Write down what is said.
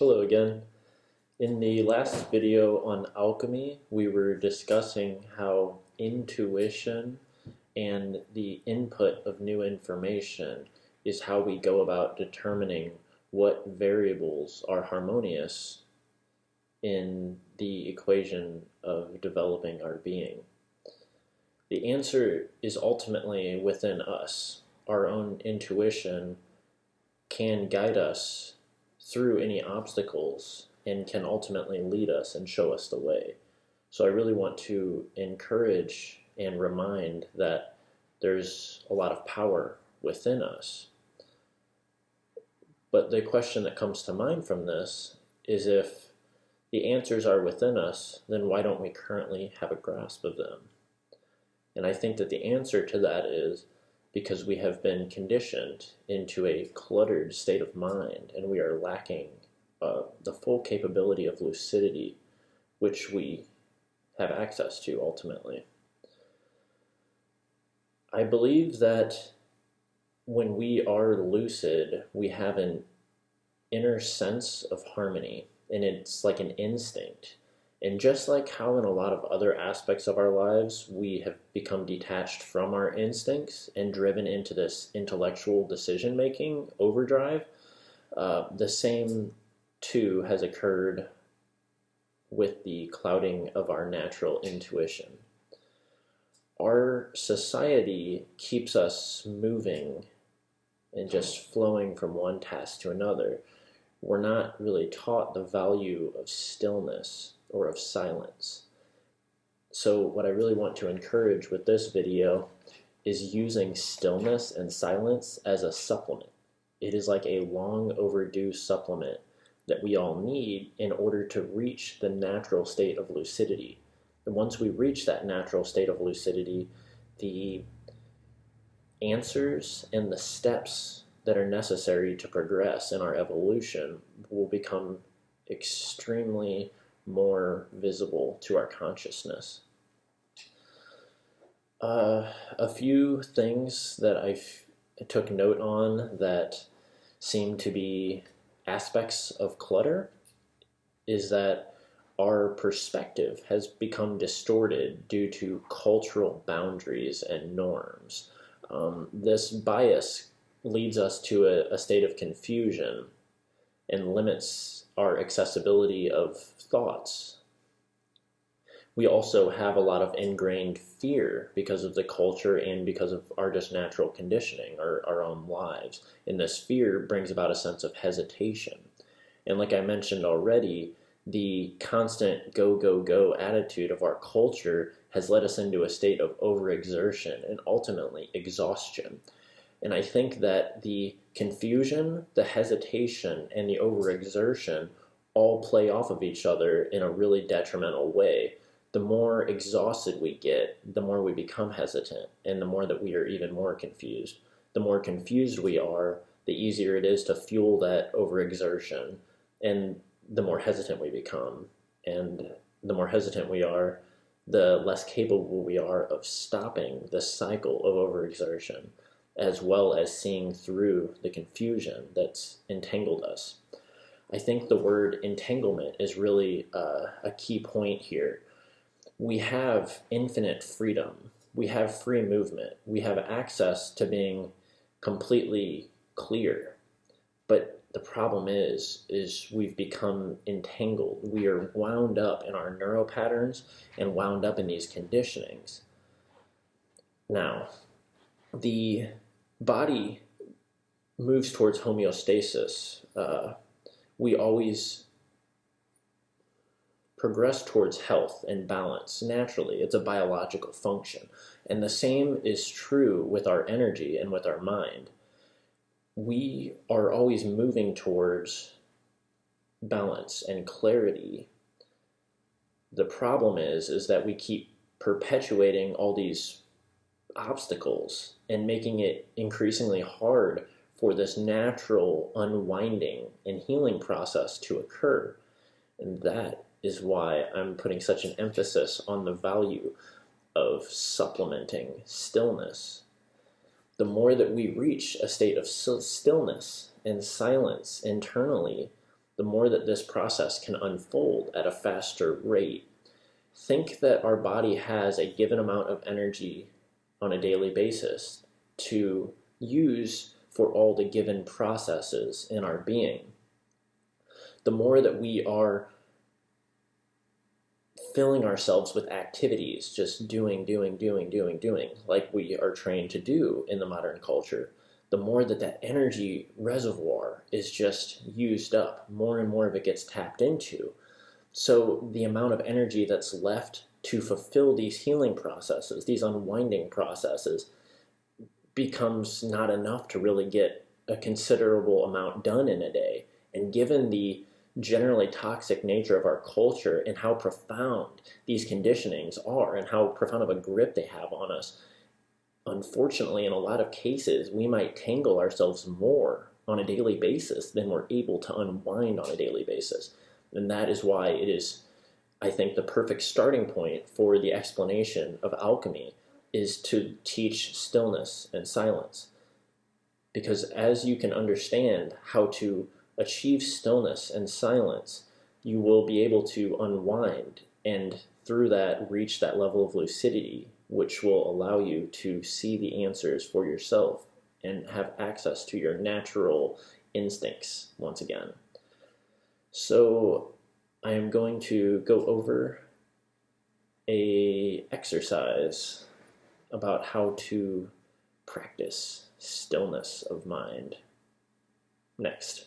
Hello again. In the last video on alchemy, we were discussing how intuition and the input of new information is how we go about determining what variables are harmonious in the equation of developing our being. The answer is ultimately within us. Our own intuition can guide us through any obstacles and can ultimately lead us and show us the way. So I really want to encourage and remind that there's a lot of power within us. But the question that comes to mind from this is, if the answers are within us, then why don't we currently have a grasp of them? And I think that the answer to that is because we have been conditioned into a cluttered state of mind, and we are lacking the full capability of lucidity, which we have access to ultimately. I believe that when we are lucid, we have an inner sense of harmony, and it's like an instinct. And just like how in a lot of other aspects of our lives, we have become detached from our instincts and driven into this intellectual decision-making overdrive, the same too has occurred with the clouding of our natural intuition. Our society keeps us moving and just flowing from one task to another. We're not really taught the value of stillness or of silence. So what I really want to encourage with this video is using stillness and silence as a supplement. It is like a long overdue supplement that we all need in order to reach the natural state of lucidity. And once we reach that natural state of lucidity, the answers and the steps that are necessary to progress in our evolution will become extremely more visible to our consciousness. A few things that I took note on that seem to be aspects of clutter is that our perspective has become distorted due to cultural boundaries and norms. This bias leads us to a state of confusion and limits our accessibility of thoughts. We also have a lot of ingrained fear because of the culture and because of our just natural conditioning, our own lives. And this fear brings about a sense of hesitation. And like I mentioned already, the constant go, go, go attitude of our culture has led us into a state of overexertion and ultimately exhaustion. And I think that the confusion, the hesitation, and the overexertion all play off of each other in a really detrimental way. The more exhausted we get, the more we become hesitant, and the more that we are even more confused. The more confused we are, the easier it is to fuel that overexertion, and the more hesitant we become. And the more hesitant we are, the less capable we are of stopping the cycle of overexertion, as well as seeing through the confusion that's entangled us. I think the word entanglement is really a key point here. We have infinite freedom. We have free movement. We have access to being completely clear. But the problem is we've become entangled. We are wound up in our neural patterns and wound up in these conditionings. Now, the body moves towards homeostasis. We always progress towards health and balance naturally. It's a biological function. And the same is true with our energy and with our mind. We are always moving towards balance and clarity. The problem is that we keep perpetuating all these obstacles and making it increasingly hard for this natural unwinding and healing process to occur. And that is why I'm putting such an emphasis on the value of supplementing stillness. The more that we reach a state of stillness and silence internally, the more that this process can unfold at a faster rate. Think that our body has a given amount of energy on a daily basis to use for all the given processes in our being. The more that we are filling ourselves with activities, just doing, like we are trained to do in the modern culture, the more that that energy reservoir is just used up, more and more of it gets tapped into. So the amount of energy that's left to fulfill these healing processes, these unwinding processes, becomes not enough to really get a considerable amount done in a day. And given the generally toxic nature of our culture and how profound these conditionings are and how profound of a grip they have on us, unfortunately, in a lot of cases, we might tangle ourselves more on a daily basis than we're able to unwind on a daily basis. And that is why it is, I think, the perfect starting point for the explanation of alchemy is to teach stillness and silence. Because as you can understand how to achieve stillness and silence, you will be able to unwind and through that reach that level of lucidity, which will allow you to see the answers for yourself and have access to your natural instincts once again. So I am going to go over an exercise about how to practice stillness of mind next.